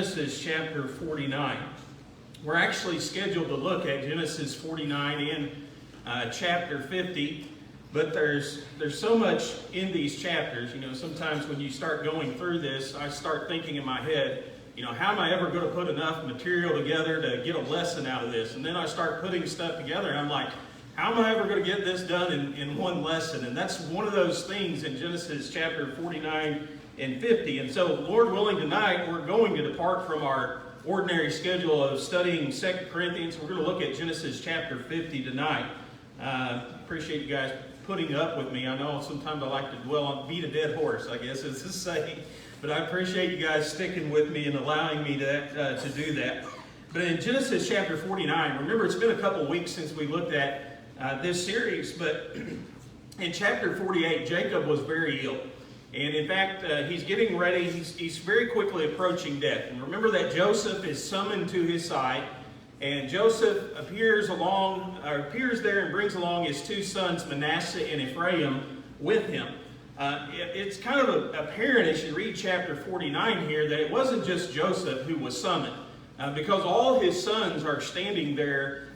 Genesis chapter 49. We're actually scheduled to look at Genesis 49 and chapter 50, but there's so much in these chapters. You know, sometimes when you start going through this, I start thinking in my head, you know, how am I ever going to put enough material together to get a lesson out of this? And then I start putting stuff together, and I'm like, how am I ever going to get this done in one lesson? And that's one of those things in Genesis chapter 49 and 50. And so, Lord willing, tonight we're going to depart from our ordinary schedule of studying 2 Corinthians. We're going to look at Genesis chapter 50 tonight. Appreciate you guys putting up with me. I know sometimes I like to dwell on, beat a dead horse, I guess is the saying. But I appreciate you guys sticking with me and allowing me to do that. But in Genesis chapter 49, remember it's been a couple weeks since we looked at this series, but in chapter 48, Jacob was very ill. And in fact, he's getting ready. He's very quickly approaching death. And remember that Joseph is summoned to his side. And Joseph appears there and brings along his two sons, Manasseh and Ephraim, with him. It's kind of apparent as you read chapter 49 here that it wasn't just Joseph who was summoned. Because all his sons are standing there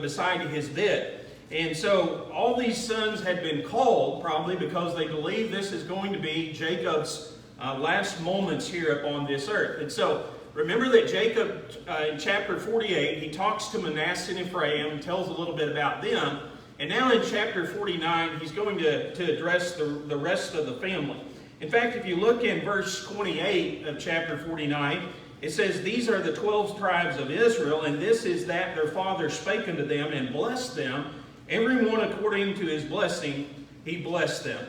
beside his bed. And so all these sons had been called probably because they believe this is going to be Jacob's last moments here upon this earth. And so remember that Jacob in chapter 48, he talks to Manasseh and Ephraim, tells a little bit about them. And now in chapter 49, he's going to address the rest of the family. In fact, if you look in verse 28 of chapter 49, it says, "These are the 12 tribes of Israel, and this is that their father spake unto them and blessed them. Every one according to his blessing, he blessed them."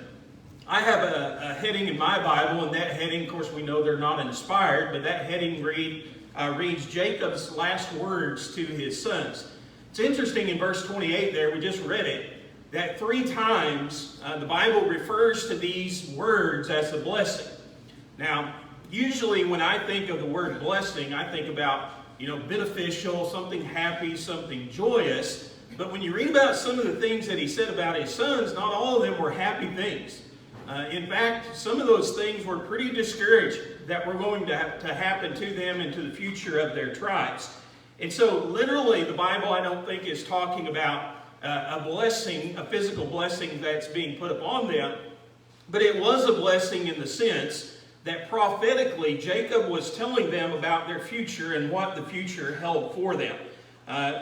I have a heading in my Bible, and that heading, of course, we know they're not inspired, but that heading reads Jacob's last words to his sons. It's interesting in verse 28 there, we just read it, that 3 times the Bible refers to these words as a blessing. Now, usually when I think of the word blessing, I think about, you know, beneficial, something happy, something joyous. But when you read about some of the things that he said about his sons, not all of them were happy things. In fact, some of those things were pretty discouraging that were going to happen to them and to the future of their tribes. And so literally the Bible, I don't think, is talking about a blessing, a physical blessing that's being put upon them. But it was a blessing in the sense that prophetically Jacob was telling them about their future and what the future held for them.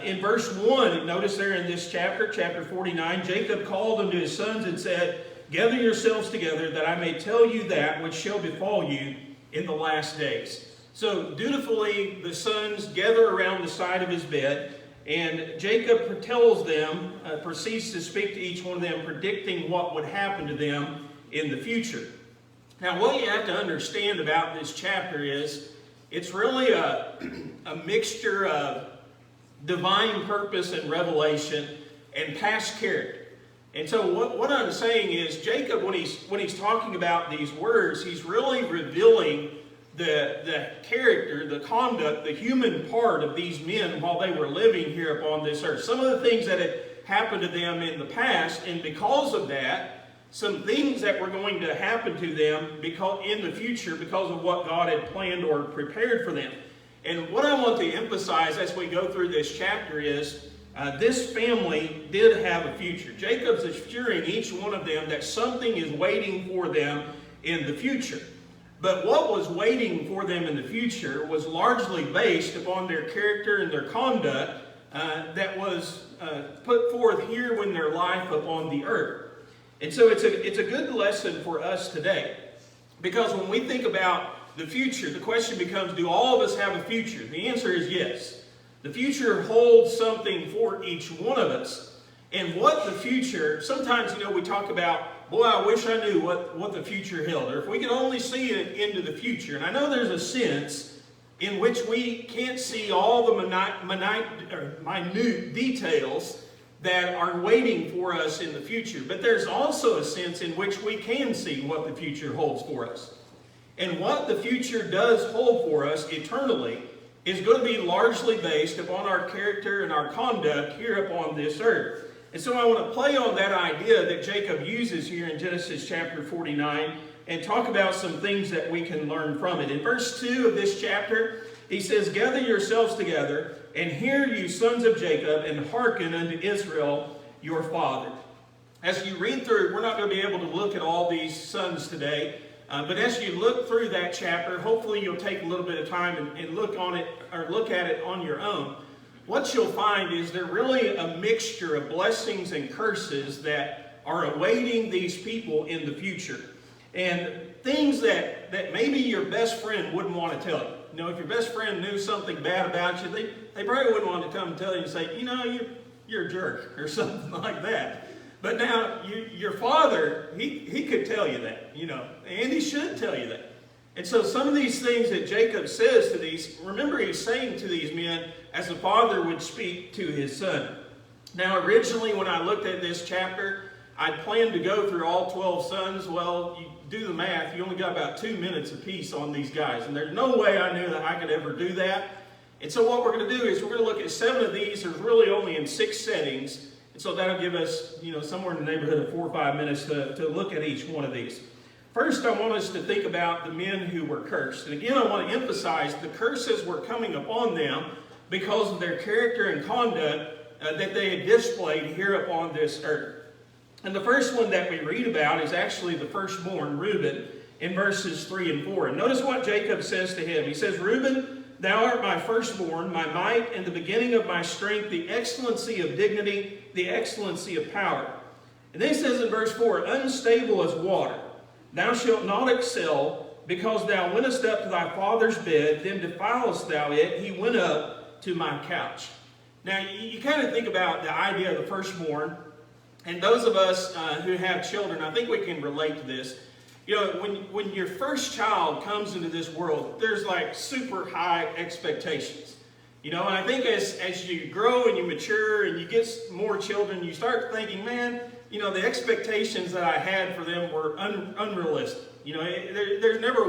In verse 1, notice there in this chapter 49, Jacob called unto his sons and said, "Gather yourselves together, that I may tell you that which shall befall you in the last days." So dutifully the sons gather around the side of his bed, and Jacob tells them, proceeds to speak to each one of them, predicting what would happen to them in the future. Now what you have to understand about this chapter is it's really a mixture of divine purpose and revelation and past character. And so what I'm saying is Jacob, when he's talking about these words, he's really revealing the character, the conduct, the human part of these men while they were living here upon this earth. Some of the things that had happened to them in the past, and because of that, some things that were going to happen to them in the future because of what God had planned or prepared for them. And what I want to emphasize as we go through this chapter is this family did have a future. Jacob's assuring each one of them that something is waiting for them in the future. But what was waiting for them in the future was largely based upon their character and their conduct that was put forth here in their life upon the earth. And so it's a good lesson for us today. Because when we think about the future, the question becomes, do all of us have a future? The answer is yes. The future holds something for each one of us. And what the future, sometimes, you know, we talk about, boy, I wish I knew what the future held. Or if we could only see it into the future. And I know there's a sense in which we can't see all the minute details that are waiting for us in the future. But there's also a sense in which we can see what the future holds for us. And what the future does hold for us eternally is going to be largely based upon our character and our conduct here upon this earth. And so I want to play on that idea that Jacob uses here in Genesis chapter 49 and talk about some things that we can learn from it. In verse 2 of this chapter, he says, "Gather yourselves together, and hear you sons of Jacob, and hearken unto Israel your father." As you read through, we're not going to be able to look at all these sons today, but as you look through that chapter, hopefully you'll take a little bit of time and look on it, or look at it on your own. What you'll find is they're really a mixture of blessings and curses that are awaiting these people in the future. And things that maybe your best friend wouldn't want to tell you. You know, if your best friend knew something bad about you, they probably wouldn't want to come and tell you and say, you know, you're a jerk or something like that. But now, your father, he could tell you that, you know, and he should tell you that. And so some of these things that Jacob says to these, remember he's saying to these men as a father would speak to his son. Now originally when I looked at this chapter, I planned to go through all 12 sons. Well, you do the math, you only got about 2 minutes apiece on these guys. And there's no way I knew that I could ever do that. And so what we're going to do is we're going to look at 7 of these. There's really only in 6 settings. And so that'll give us, you know, somewhere in the neighborhood of 4 or 5 minutes to look at each one of these. First, I want us to think about the men who were cursed. And again, I want to emphasize the curses were coming upon them because of their character and conduct that they had displayed here upon this earth. And the first one that we read about is actually the firstborn, Reuben, in verses 3 and 4. And notice what Jacob says to him. He says, "Reuben, thou art my firstborn, my might, and the beginning of my strength, the excellency of dignity, the excellency of power." And then he says in verse 4, "Unstable as water, thou shalt not excel, because thou wentest up to thy father's bed, then defilest thou it, he went up to my couch." Now, you kind of think about the idea of the firstborn, and those of us who have children, I think we can relate to this. You know, when your first child comes into this world, there's like super high expectations. You know, and I think as you grow and you mature and you get more children, you start thinking, man, you know, the expectations that I had for them were unrealistic. You know, there's never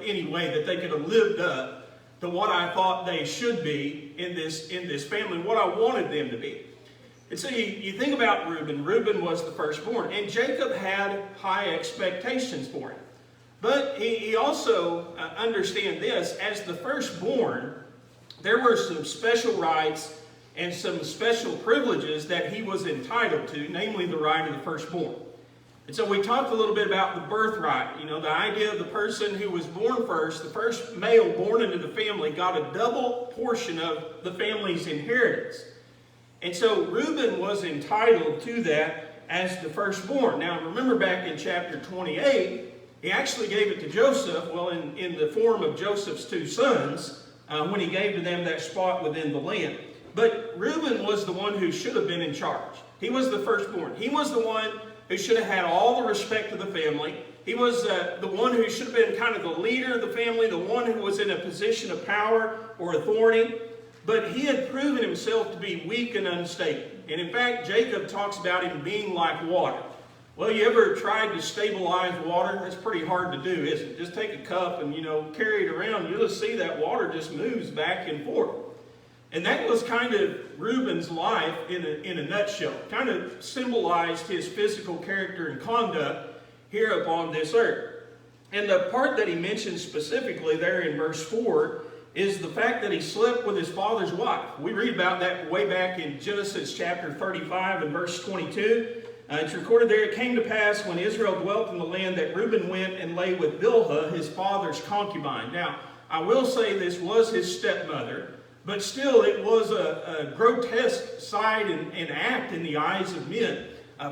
any way that they could have lived up to what I thought they should be in this family, what I wanted them to be. And so you think about Reuben. Reuben was the firstborn, and Jacob had high expectations for him. But he also understand this, as the firstborn, there were some special rights and some special privileges that he was entitled to, namely the right of the firstborn. And so we talked a little bit about the birthright. You know, the idea of the person who was born first, the first male born into the family, got a double portion of the family's inheritance. And so Reuben was entitled to that as the firstborn. Now remember back in chapter 28, he actually gave it to Joseph, well in the form of Joseph's 2 sons, when he gave to them that spot within the land. But Reuben was the one who should have been in charge. He was the firstborn. He was the one who should have had all the respect of the family. He was the one who should have been kind of the leader of the family, the one who was in a position of power or authority. But he had proven himself to be weak and unstable. And in fact, Jacob talks about him being like water. Well, you ever tried to stabilize water? That's pretty hard to do, isn't it? Just take a cup and, you know, carry it around. You'll just see that water just moves back and forth. And that was kind of Reuben's life in a nutshell. Kind of symbolized his physical character and conduct here upon this earth. And the part that he mentions specifically there in verse 4 is the fact that he slept with his father's wife. We read about that way back in Genesis chapter 35 and verse 22. It's recorded there, "It came to pass when Israel dwelt in the land that Reuben went and lay with Bilhah, his father's concubine." Now, I will say this was his stepmother, but still it was a grotesque sight and act in the eyes of men.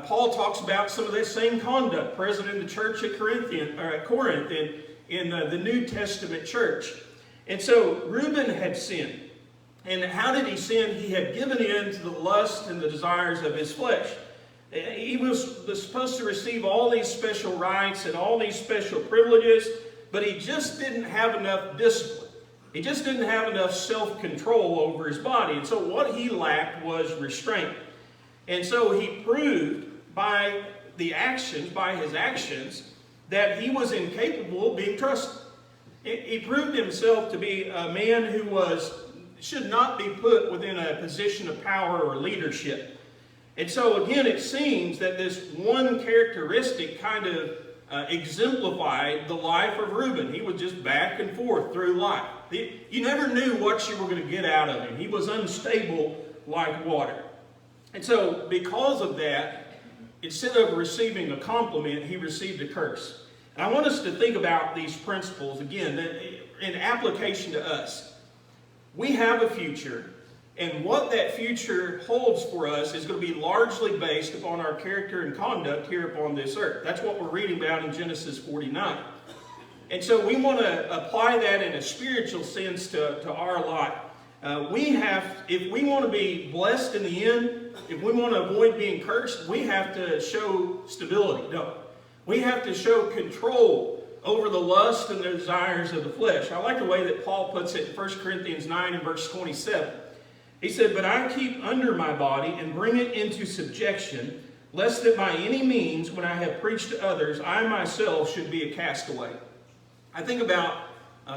Paul talks about some of that same conduct present in the church at Corinth in the New Testament church. And so Reuben had sinned. And how did he sin? He had given in to the lust and the desires of his flesh. He was supposed to receive all these special rights and all these special privileges, but he just didn't have enough discipline. He just didn't have enough self-control over his body. And so what he lacked was restraint. And so he proved by his actions, that he was incapable of being trusted. He proved himself to be a man who should not be put within a position of power or leadership. And so again, it seems that this one characteristic kind of exemplified the life of Reuben. He was just back and forth through life. You never knew what you were going to get out of him. He was unstable like water. And so because of that, instead of receiving a compliment, he received a curse. And I want us to think about these principles, again, in application to us. We have a future, and what that future holds for us is going to be largely based upon our character and conduct here upon this earth. That's what we're reading about in Genesis 49. And so we want to apply that in a spiritual sense to our life. If we want to be blessed in the end, if we want to avoid being cursed, we have to show stability. No, we have to show control over the lust and the desires of the flesh. I like the way that Paul puts it in 1 Corinthians 9 and verse 27. He said, "But I keep under my body and bring it into subjection, lest that by any means, when I have preached to others, I myself should be a castaway." I think about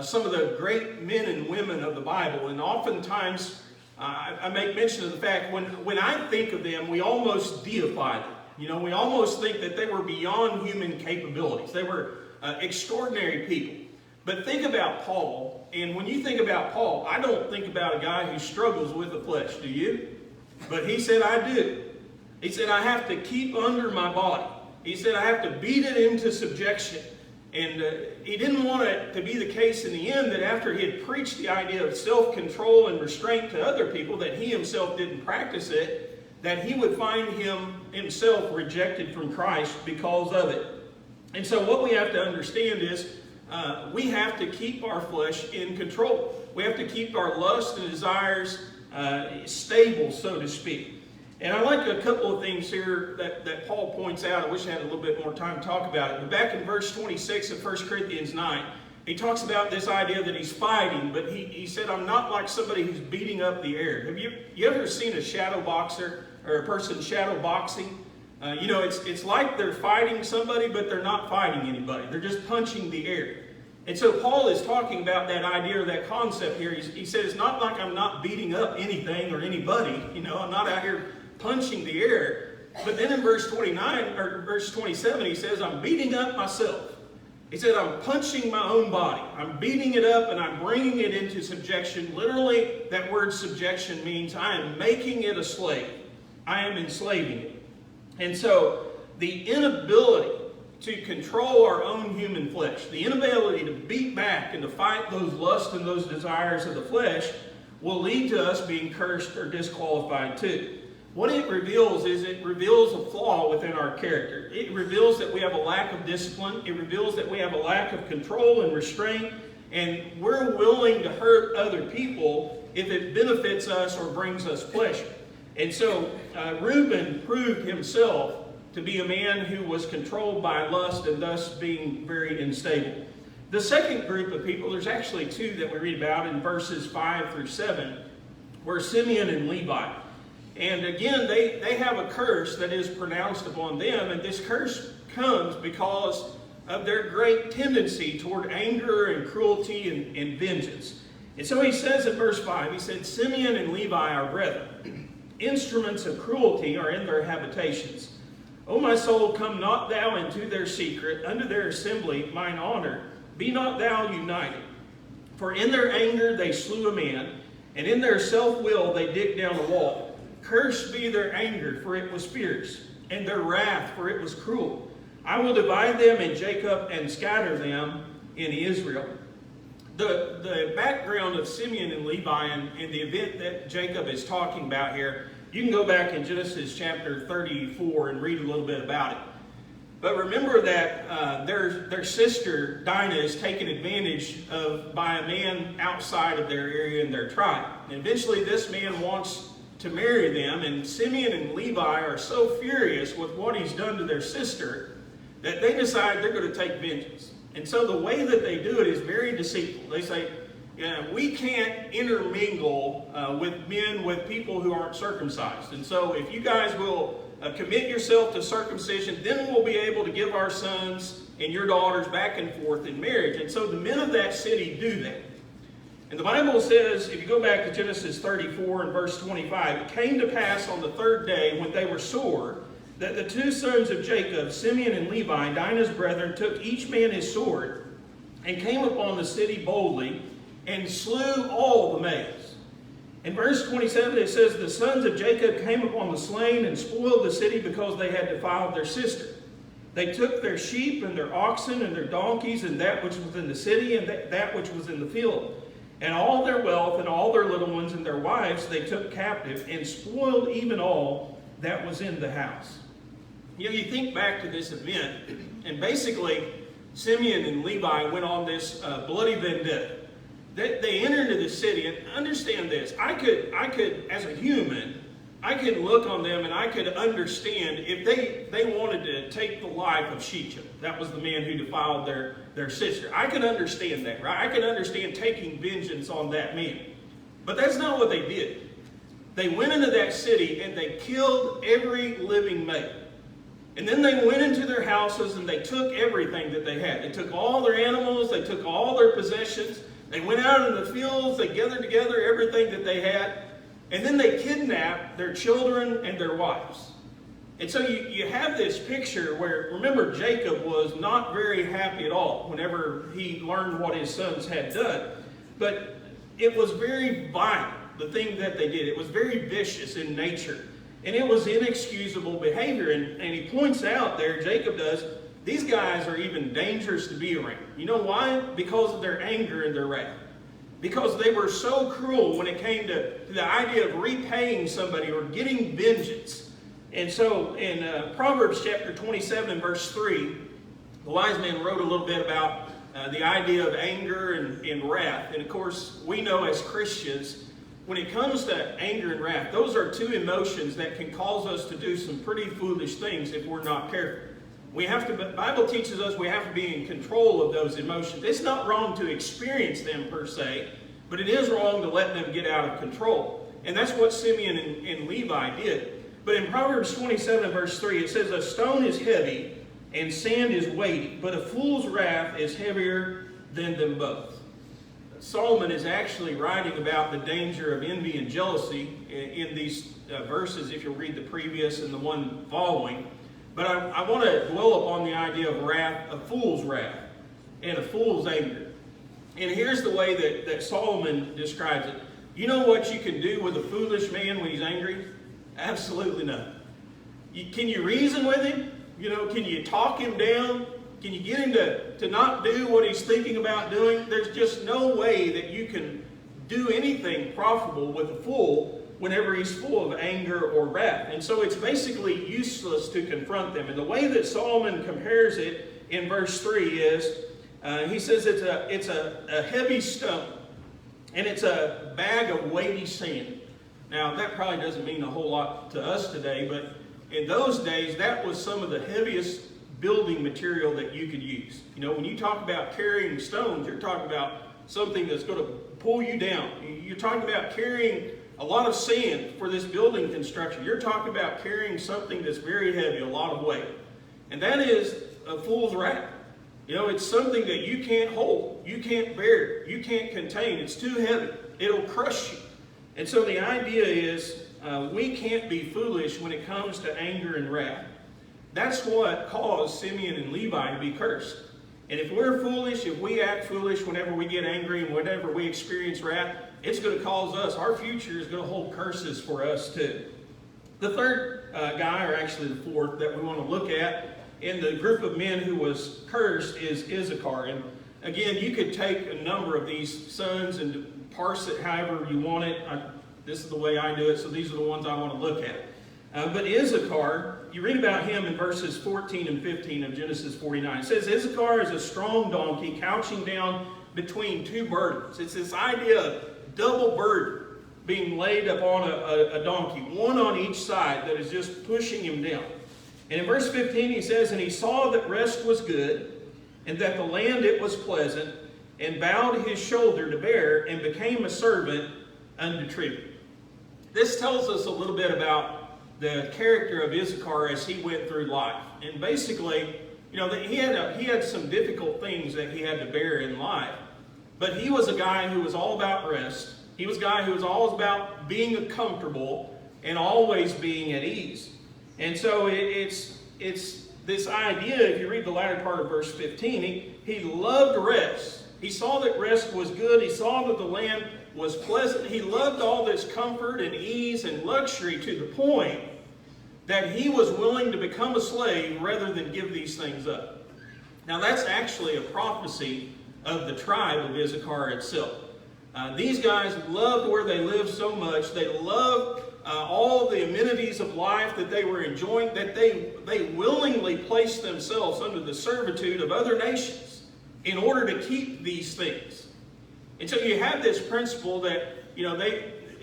some of the great men and women of the Bible, and oftentimes I make mention of the fact when I think of them, we almost deify them. You know, we almost think that they were beyond human capabilities. They were extraordinary people. But think about Paul, and when you think about Paul, I don't think about a guy who struggles with the flesh, do you? But he said, I do. He said, I have to keep under my body. He said, I have to beat it into subjection. And he didn't want it to be the case in the end that after he had preached the idea of self-control and restraint to other people, that he himself didn't practice it, that he would find himself rejected from Christ because of it. And so what we have to understand is we have to keep our flesh in control. We have to keep our lust and desires stable, so to speak. And I like a couple of things here that Paul points out. I wish I had a little bit more time to talk about it. But back in verse 26 of 1 Corinthians 9, he talks about this idea that he's fighting, but he said, I'm not like somebody who's beating up the air. Have you ever seen a shadow boxer or a person shadow boxing? You know, it's like they're fighting somebody, but they're not fighting anybody. They're just punching the air. And so Paul is talking about that idea or that concept here. He said, it's not like I'm not beating up anything or anybody. You know, I'm not out here punching the air. But then in verse 29 or verse 27, he says, I'm beating up myself. He said, I'm punching my own body. I'm beating it up and I'm bringing it into subjection. Literally, that word subjection means I am making it a slave. I am enslaving it. And so the inability to control our own human flesh, the inability to beat back and to fight those lusts and those desires of the flesh will lead to us being cursed or disqualified too. What it reveals is it reveals a flaw within our character. It reveals that we have a lack of discipline. It reveals that we have a lack of control and restraint. And we're willing to hurt other people if it benefits us or brings us pleasure. And so Reuben proved himself to be a man who was controlled by lust and thus being very unstable. The second group of people, there's actually two that we read about in verses 5 through 7, were Simeon and Levi. And again, they have a curse that is pronounced upon them, and this curse comes because of their great tendency toward anger and cruelty and vengeance. And so he says in verse 5, he said, Simeon and Levi are brethren. Instruments of cruelty are in their habitations. O my soul, come not thou into their secret, unto their assembly mine honor. Be not thou united. For in their anger they slew a man, and in their self-will they digged down a wall. Cursed be their anger, for it was fierce, and their wrath, for it was cruel. I will divide them in Jacob and scatter them in Israel. The background of Simeon and Levi and the event that Jacob is talking about here, you can go back in Genesis chapter 34 and read a little bit about it. But remember that their sister Dinah is taken advantage of by a man outside of their area and their tribe. And eventually this man wants to marry them, and Simeon and Levi are so furious with what he's done to their sister that they decide they're going to take vengeance. And so the way that they do it is very deceitful. They say, we can't intermingle with people who aren't circumcised. And so if you guys will commit yourself to circumcision, then we'll be able to give our sons and your daughters back and forth in marriage. And so the men of that city do that. And the Bible says, if you go back to Genesis 34 and verse 25, it came to pass on the third day when they were sore, that the two sons of Jacob, Simeon and Levi, Dinah's brethren, took each man his sword, and came upon the city boldly, and slew all the males. In verse 27 it says, the sons of Jacob came upon the slain, and spoiled the city because they had defiled their sister. They took their sheep, and their oxen, and their donkeys, and that which was in the city, and that which was in the field. And all their wealth, and all their little ones, and their wives, they took captive, and spoiled even all that was in the house. You know, you think back to this event, and basically, Simeon and Levi went on this bloody vendetta. They entered into the city, and understand this. I could, as a human, I could look on them and I could understand if they wanted to take the life of Shechem. That was the man who defiled their sister. I could understand that, right? I could understand taking vengeance on that man. But that's not what they did. They went into that city and they killed every living male. And then they went into their houses and they took everything that they had. They took all their animals, they took all their possessions. They went out in the fields, they gathered together everything that they had. And then they kidnapped their children and their wives. And so you have this picture where, remember, Jacob was not very happy at all whenever he learned what his sons had done. But it was very violent, the thing that they did. It was very vicious in nature. And it was inexcusable behavior. And he points out there, Jacob does, these guys are even dangerous to be around. You know why? Because of their anger and their wrath. Because they were so cruel when it came to the idea of repaying somebody or getting vengeance. And so in Proverbs chapter 27 and verse 3, the wise man wrote a little bit about the idea of anger and wrath. And of course, we know as Christians, when it comes to anger and wrath, those are two emotions that can cause us to do some pretty foolish things if we're not careful. The Bible teaches us we have to be in control of those emotions. It's not wrong to experience them per se, but it is wrong to let them get out of control. And that's what Simeon and Levi did. But in Proverbs 27 verse 3, it says, a stone is heavy and sand is weighty, but a fool's wrath is heavier than them both. Solomon is actually writing about the danger of envy and jealousy in these verses, if you'll read the previous and the one following. But I want to dwell upon the idea of wrath, a fool's wrath, and a fool's anger. And here's the way that Solomon describes it. You know what you can do with a foolish man when he's angry? Absolutely nothing. Can you reason with him? You know, can you talk him down? Can you get him to not do what he's thinking about doing? There's just no way that you can do anything profitable with a fool whenever he's full of anger or wrath. And so it's basically useless to confront them. And the way that Solomon compares it in verse 3 is, he says it's a heavy stone, and it's a bag of weighty sand. Now, that probably doesn't mean a whole lot to us today, but in those days, that was some of the heaviest building material that you could use. You know, when you talk about carrying stones, you're talking about something that's going to pull you down. You're talking about carrying a lot of sand for this building construction. You're talking about carrying something that's very heavy, a lot of weight. And that is a fool's wrath. You know, it's something that you can't hold, you can't bear, you can't contain. It's too heavy. It'll crush you. And so the idea is we can't be foolish when it comes to anger and wrath. That's what caused Simeon and Levi to be cursed. And if we're foolish, if we act foolish whenever we get angry and whenever we experience wrath, it's going to cause us, our future is going to hold curses for us too. The third guy, or actually the fourth, that we want to look at in the group of men who was cursed is Issachar. And again, you could take a number of these sons and parse it however you want it. This is the way I do it, so these are the ones I want to look at. But Issachar, you read about him in verses 14 and 15 of Genesis 49. It says, Issachar is a strong donkey couching down between two burdens. It's this idea of double burden being laid upon a donkey, one on each side that is just pushing him down. And in verse 15 he says, and he saw that rest was good, and that the land it was pleasant, and bowed his shoulder to bear, and became a servant unto tribute. This tells us a little bit about the character of Issachar as he went through life. And basically, you know, he had some difficult things that he had to bear in life. But he was a guy who was all about rest. He was a guy who was always about being comfortable and always being at ease. And so it's this idea, if you read the latter part of verse 15, he loved rest. He saw that rest was good. He saw that the land was pleasant. He loved all this comfort and ease and luxury to the point that he was willing to become a slave rather than give these things up. Now that's actually a prophecy of the tribe of Issachar itself. These guys loved where they lived so much. They loved all the amenities of life that they were enjoying, that they willingly placed themselves under the servitude of other nations in order to keep these things. And so you have this principle that,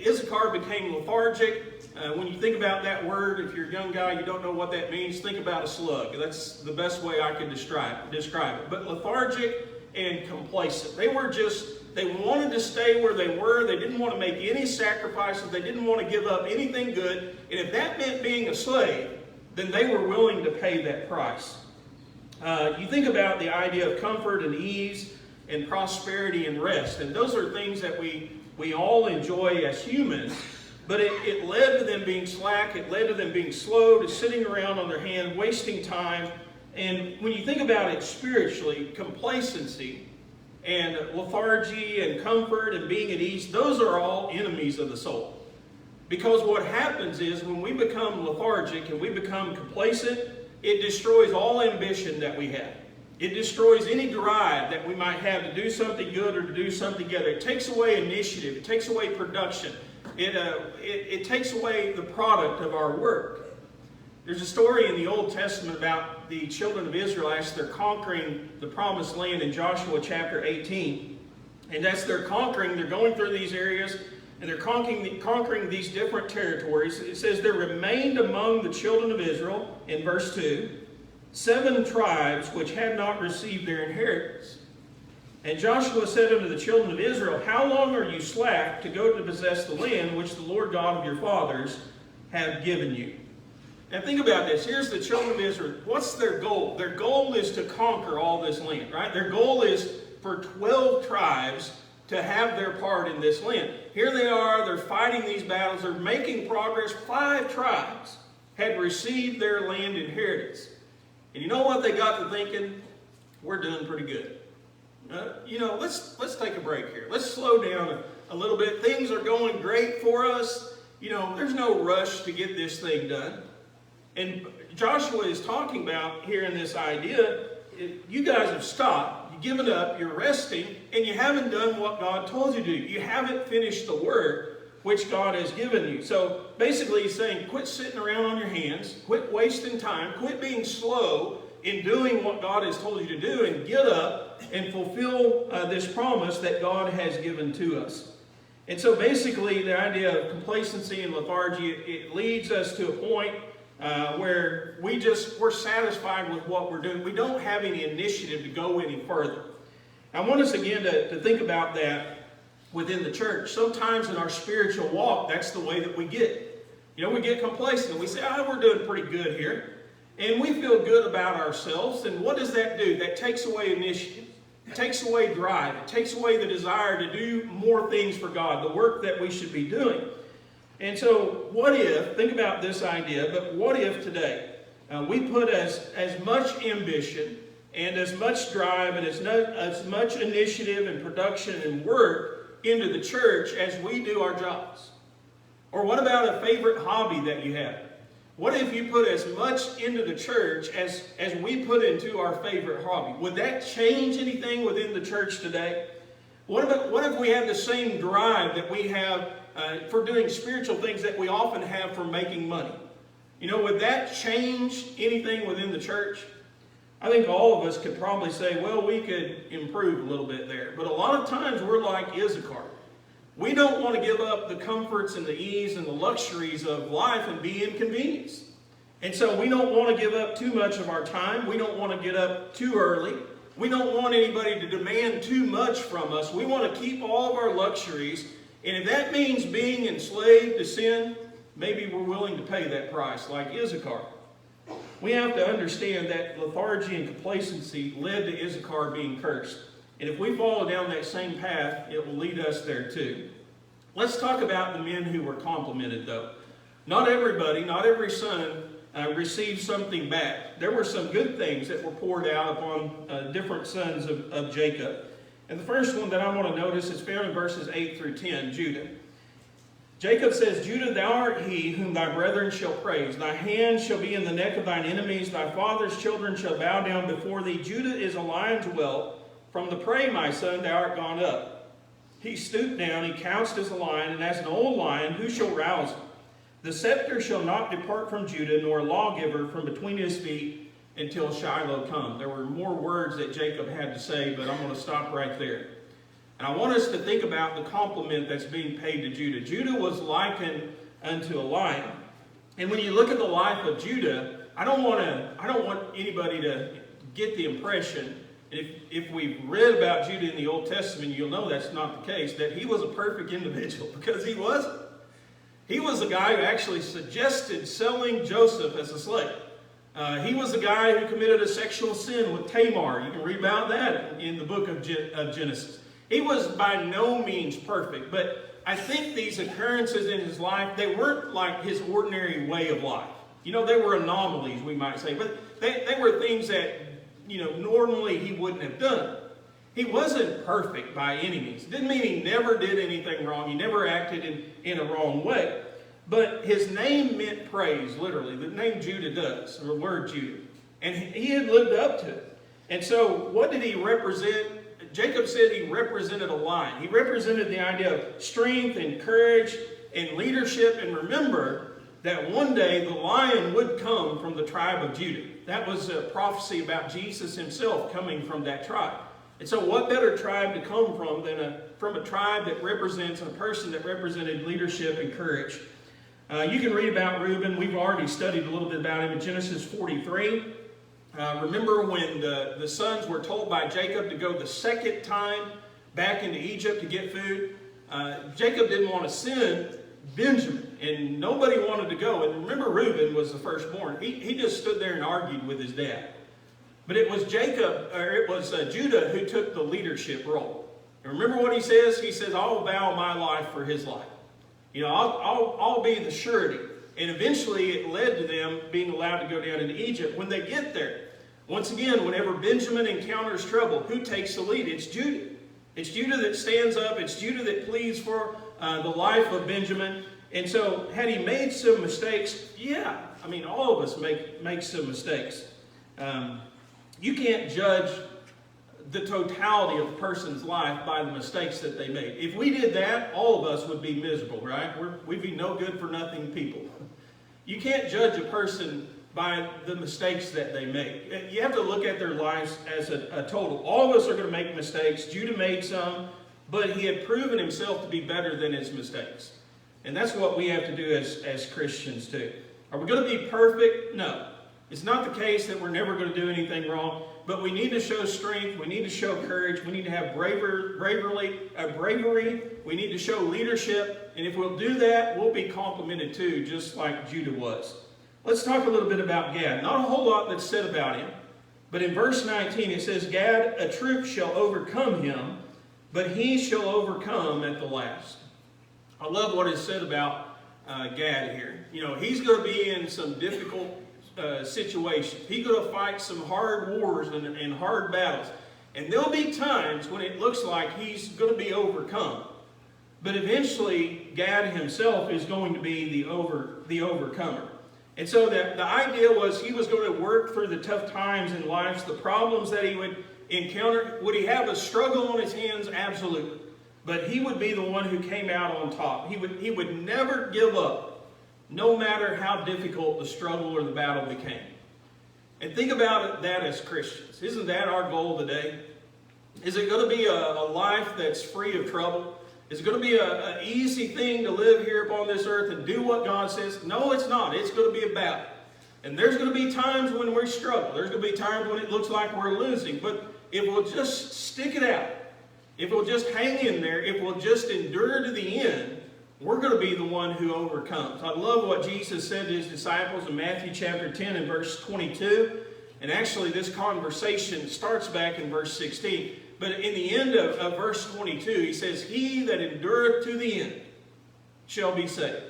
Issachar became lethargic. When you think about that word, if you're a young guy, you don't know what that means, think about a slug. That's the best way I can describe it. But lethargic and complacent. They wanted to stay where they were. They didn't want to make any sacrifices. They didn't want to give up anything good. And if that meant being a slave, then they were willing to pay that price. You think about the idea of comfort and ease and prosperity and rest. And those are things that we all enjoy as humans. But it led to them being slack. It led to them being slow, to sitting around on their hand, wasting time. And when you think about it spiritually, complacency and lethargy and comfort and being at ease, those are all enemies of the soul. Because what happens is when we become lethargic and we become complacent, it destroys all ambition that we have. It destroys any drive that we might have to do something good or to do something together. It takes away initiative. It takes away production. It takes away the product of our work. There's a story in the Old Testament about the children of Israel as they're conquering the promised land in Joshua chapter 18. And as they're conquering, they're going through these areas and they're conquering these different territories. It says, there remained among the children of Israel, in verse 2, 7 tribes which had not received their inheritance. And Joshua said unto the children of Israel, how long are you slack to go to possess the land which the Lord God of your fathers have given you? Now think about this. Here's the children of Israel. What's their goal? Their goal is to conquer all this land, right? Their goal is for 12 tribes to have their part in this land. Here they are. They're fighting these battles. They're making progress. 5 tribes had received their land inheritance. And you know what they got to thinking? We're doing pretty good. Let's take a break here. Let's slow down a little bit. Things are going great for us. There's no rush to get this thing done. And Joshua is talking about here in this idea, you guys have stopped, you've given up, you're resting, and you haven't done what God told you to do. You haven't finished the work which God has given you. So basically he's saying, quit sitting around on your hands, quit wasting time, quit being slow in doing what God has told you to do, and get up and fulfill this promise that God has given to us. And so basically the idea of complacency and lethargy, it leads us to a point where we're satisfied with what we're doing. We don't have any initiative to go any further. I want us again to think about that within the church. Sometimes in our spiritual walk, that's the way that we get. We get complacent and we say, we're doing pretty good here. And we feel good about ourselves. And what does that do? That takes away initiative. It takes away drive. It takes away the desire to do more things for God, the work that we should be doing. And so what if, think about this idea, but what if today we put as much ambition and as much drive and as much initiative and production and work into the church as we do our jobs? Or what about a favorite hobby that you have? What if you put as much into the church as we put into our favorite hobby? Would that change anything within the church today? What if we have the same drive that we have for doing spiritual things that we often have for making money? Would that change anything within the church? I think all of us could probably say, well, we could improve a little bit there. But a lot of times we're like Issachar. We don't want to give up the comforts and the ease and the luxuries of life and be inconvenienced. And so we don't want to give up too much of our time. We don't want to get up too early. We don't want anybody to demand too much from us. We want to keep all of our luxuries. And if that means being enslaved to sin, maybe we're willing to pay that price like Issachar. We have to understand that lethargy and complacency led to Issachar being cursed. And if we follow down that same path, it will lead us there too. Let's talk about the men who were complimented though. Not everybody, not every son received something back. There were some good things that were poured out upon different sons of Jacob. And the first one that I want to notice is found in verses 8 through 10, Judah. Jacob says, Judah, thou art he whom thy brethren shall praise. Thy hand shall be in the neck of thine enemies. Thy father's children shall bow down before thee. Judah is a lion's whelp. From the prey, my son, thou art gone up. He stooped down, he couched as a lion, and as an old lion, who shall rouse him? The scepter shall not depart from Judah, nor a lawgiver from between his feet, until Shiloh come. There were more words that Jacob had to say, but I'm going to stop right there. And I want us to think about the compliment that's being paid to Judah. Judah was likened unto a lion. And when you look at the life of Judah, I don't want anybody to get the impression, if we've read about Judah in the Old Testament, you'll know that's not the case, that he was a perfect individual, because he wasn't. He was a guy who actually suggested selling Joseph as a slave. He was a guy who committed a sexual sin with Tamar. You can read about that in the book of Genesis. He was by no means perfect, but I think these occurrences in his life, they weren't like his ordinary way of life. You know, they were anomalies, we might say, but they were things that, you know, normally he wouldn't have done. He wasn't perfect by any means. It didn't mean he never did anything wrong. He never acted in a wrong way. But his name meant praise, literally. The name Judah does, or the word Judah. And he had lived up to it. And so what did he represent? Jacob said he represented a lion. He represented the idea of strength and courage and leadership. And remember that one day the lion would come from the tribe of Judah. That was a prophecy about Jesus himself coming from that tribe. And so what better tribe to come from than from a tribe that represents a person that represented leadership and courage. You can read about Reuben. We've already studied a little bit about him in Genesis 43. Remember when the sons were told by Jacob to go the second time back into Egypt to get food? Jacob didn't want to send Benjamin, and nobody wanted to go. And remember, Reuben was the firstborn. He just stood there and argued with his dad. But it was Judah who took the leadership role. And remember what he says? He says, I'll vow my life for his life. You know, I'll be the surety. And eventually it led to them being allowed to go down into Egypt. When they get there, once again, whenever Benjamin encounters trouble, who takes the lead? It's Judah. It's Judah that stands up. It's Judah that pleads for the life of Benjamin. And so had he made some mistakes? Yeah. I mean, all of us make some mistakes. You can't judge the totality of a person's life by the mistakes that they made. If we did that, all of us would be miserable, right? We'd be no good for nothing people. You can't judge a person by the mistakes that they make. You have to look at their lives as a total. All of us are going to make mistakes. Judah made some, but he had proven himself to be better than his mistakes. And that's what we have to do as Christians too. Are we going to be perfect? No. It's not the case that we're never going to do anything wrong, but we need to show strength. We need to show courage. We need to have bravery. We need to show leadership. And if we'll do that, we'll be complimented too, just like Judah was. Let's talk a little bit about Gad. Not a whole lot that's said about him, but in verse 19 it says, Gad, a troop shall overcome him, but he shall overcome at the last. I love what is said about Gad here. You know, he's going to be in some difficult situations. He's going to fight some hard wars and hard battles. And there'll be times when it looks like he's going to be overcome. But eventually, Gad himself is going to be the overcomer. And so the idea was he was going to work through the tough times in life, the problems that he would encounter. Would he have a struggle on his hands? Absolutely. But he would be the one who came out on top. He would never give up, no matter how difficult the struggle or the battle became. And think about that as Christians. Isn't that our goal today? Is it going to be a life that's free of trouble? Is it going to be an easy thing to live here upon this earth and do what God says? No, it's not. It's going to be a battle. And there's going to be times when we struggle. There's going to be times when it looks like we're losing. But if we'll just stick it out, if we'll just hang in there, if we'll just endure to the end, we're going to be the one who overcomes. I love what Jesus said to his disciples in Matthew chapter 10 and verse 22. And actually this conversation starts back in verse 16. But in the end of verse 22, he says, he that endureth to the end shall be saved.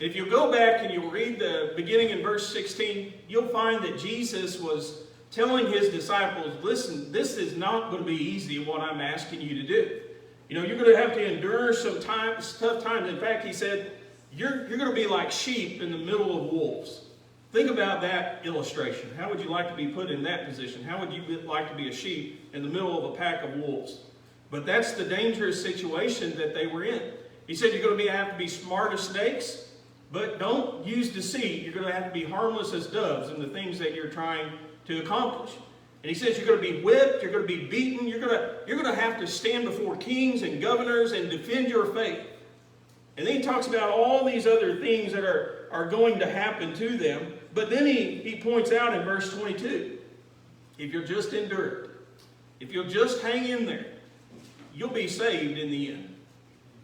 If you go back and you'll read the beginning in verse 16, you'll find that Jesus was telling his disciples, listen, this is not going to be easy what I'm asking you to do. You know, you're going to have to endure some tough times. In fact, he said, you're going to be like sheep in the middle of wolves. Think about that illustration. How would you like to be put in that position? How would you like to be a sheep in the middle of a pack of wolves? But that's the dangerous situation that they were in. He said you're going to have to be smart as snakes, but don't use deceit. You're going to have to be harmless as doves in the things that you're trying to accomplish. And he says you're going to be whipped, you're going to be beaten, you're going to have to stand before kings and governors and defend your faith. And then he talks about all these other things that are going to happen to them. But then he points out in verse 22, if you'll just endure it, if you'll just hang in there, you'll be saved in the end.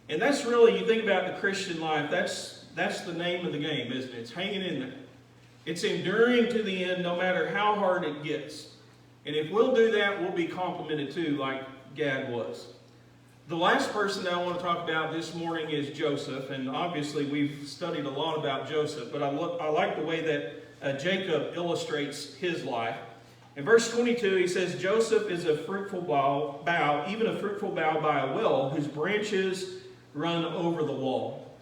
And that's really, you think about the Christian life, that's the name of the game, isn't it? It's hanging in there. It's enduring to the end no matter how hard it gets. And if we'll do that, we'll be complimented too, like Gad was. The last person that I want to talk about this morning is Joseph. And obviously we've studied a lot about Joseph, but I like the way that Jacob illustrates his life. In verse 22, he says, Joseph is a fruitful bough, even a fruitful bough by a well, whose branches run over the wall.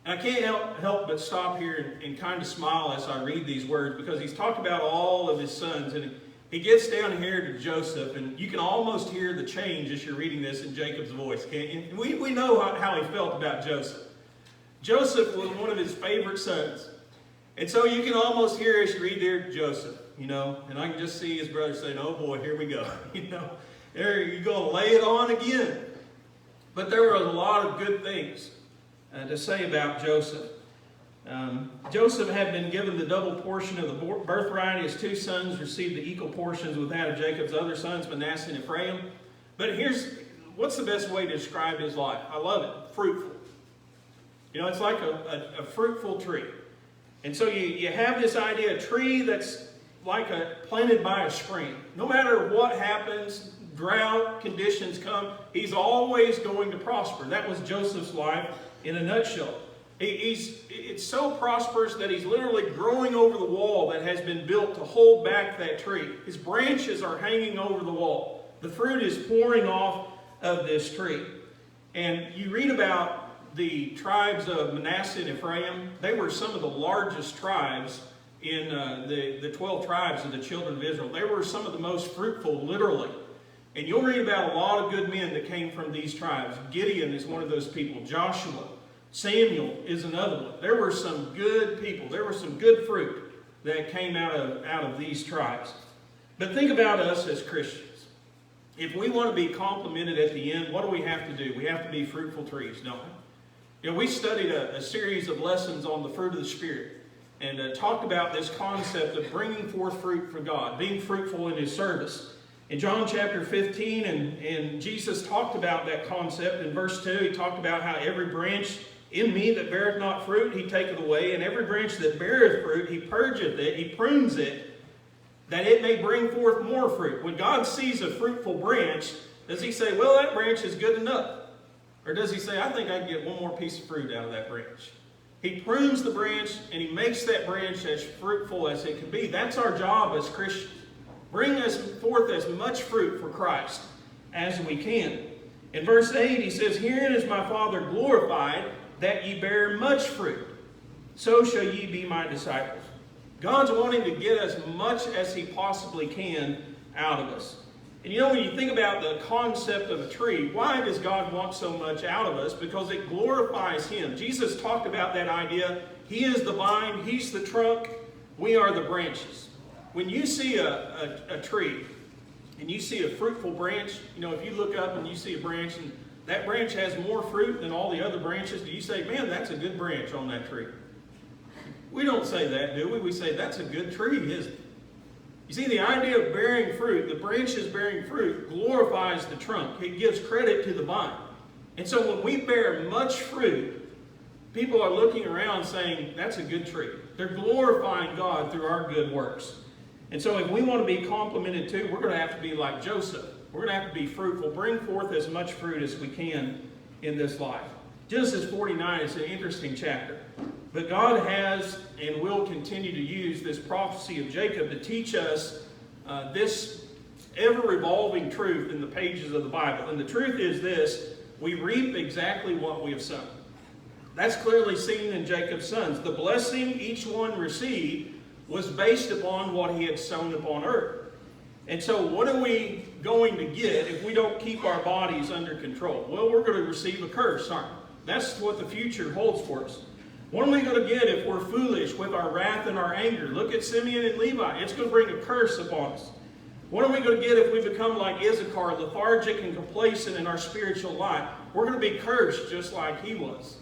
And I can't help but stop here and kind of smile as I read these words, because he's talked about all of his sons, and he gets down here to Joseph, and you can almost hear the change as you're reading this in Jacob's voice, can't you? And we know how he felt about Joseph. Joseph was one of his favorite sons. And so you can almost hear as you read there, Joseph, you know, and I can just see his brother saying, oh boy, here we go. You know, there you're going to lay it on again. But there were a lot of good things to say about Joseph. Joseph had been given the double portion of the birthright. His two sons received the equal portions with that of Jacob's other sons, Manasseh and Ephraim. But what's the best way to describe his life? I love it. Fruitful. You know, it's like a fruitful tree. And so you have this idea, a tree that's like planted by a spring. No matter what happens, drought, conditions come, he's always going to prosper. That was Joseph's life in a nutshell. It's so prosperous that he's literally growing over the wall that has been built to hold back that tree. His branches are hanging over the wall. The fruit is pouring off of this tree. And you read about the tribes of Manasseh and Ephraim. They were some of the largest tribes in the 12 tribes of the children of Israel. They were some of the most fruitful, literally. And you'll read about a lot of good men that came from these tribes. Gideon is one of those people. Joshua. Samuel is another one. There were some good people. There was some good fruit that came out of these tribes. But think about us as Christians. If we want to be complimented at the end, what do we have to do? We have to be fruitful trees, don't we? You know, we studied a series of lessons on the fruit of the Spirit and talked about this concept of bringing forth fruit for God, being fruitful in His service. In John chapter 15, and Jesus talked about that concept. In verse 2, He talked about how every branch in me that beareth not fruit, He taketh away, and every branch that beareth fruit, He purgeth it, He prunes it, that it may bring forth more fruit. When God sees a fruitful branch, does He say, well, that branch is good enough? Or does He say, I think I can get one more piece of fruit out of that branch? He prunes the branch, and He makes that branch as fruitful as it can be. That's our job as Christians. Bring us forth as much fruit for Christ as we can. In verse 8, He says, herein is my Father glorified, that ye bear much fruit. So shall ye be my disciples. God's wanting to get as much as He possibly can out of us. And you know, when you think about the concept of a tree, why does God want so much out of us? Because it glorifies Him. Jesus talked about that idea. He is the vine, He's the trunk, we are the branches. When you see a tree and you see a fruitful branch, you know, if you look up and you see a branch and that branch has more fruit than all the other branches, do you say, man, that's a good branch on that tree? We don't say that, do we? We say, that's a good tree, isn't it? You see, the idea of bearing fruit, the branches bearing fruit, glorifies the trunk. It gives credit to the vine. And so when we bear much fruit, people are looking around saying, that's a good tree. They're glorifying God through our good works. And so if we want to be complimented too, we're going to have to be like Joseph. We're going to have to be fruitful. Bring forth as much fruit as we can in this life. Genesis 49 is an interesting chapter. But God has and will continue to use this prophecy of Jacob to teach us this ever-revolving truth in the pages of the Bible. And the truth is this: we reap exactly what we have sown. That's clearly seen in Jacob's sons. The blessing each one received was based upon what he had sown upon earth. And so what are we going to get if we don't keep our bodies under control? Well, we're going to receive a curse, aren't we? That's what the future holds for us. What are we going to get if we're foolish with our wrath and our anger? Look at Simeon and Levi. It's going to bring a curse upon us. What are we going to get if we become like Issachar, lethargic and complacent in our spiritual life? We're going to be cursed just like he was.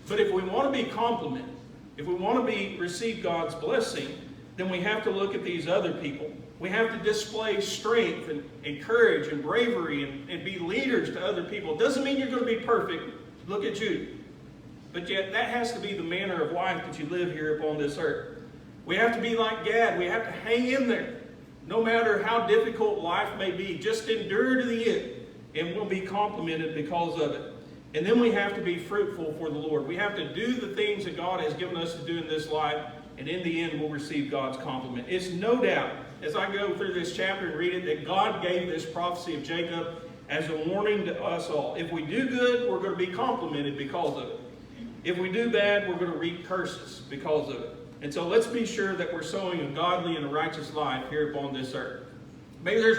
But if we want to be complimented, if we want to receive God's blessing, then we have to look at these other people. We have to display strength and courage and bravery and be leaders to other people. It doesn't mean you're going to be perfect. Look at Jude. But yet that has to be the manner of life that you live here upon this earth. We have to be like Gad. We have to hang in there. No matter how difficult life may be, just endure to the end, and we'll be complimented because of it. And then we have to be fruitful for the Lord. We have to do the things that God has given us to do in this life, and in the end we'll receive God's compliment. It's no doubt, as I go through this chapter and read it, that God gave this prophecy of Jacob as a warning to us all. If we do good, we're going to be complimented because of it. If we do bad, we're going to reap curses because of it. And so let's be sure that we're sowing a godly and a righteous life here upon this earth. Maybe there's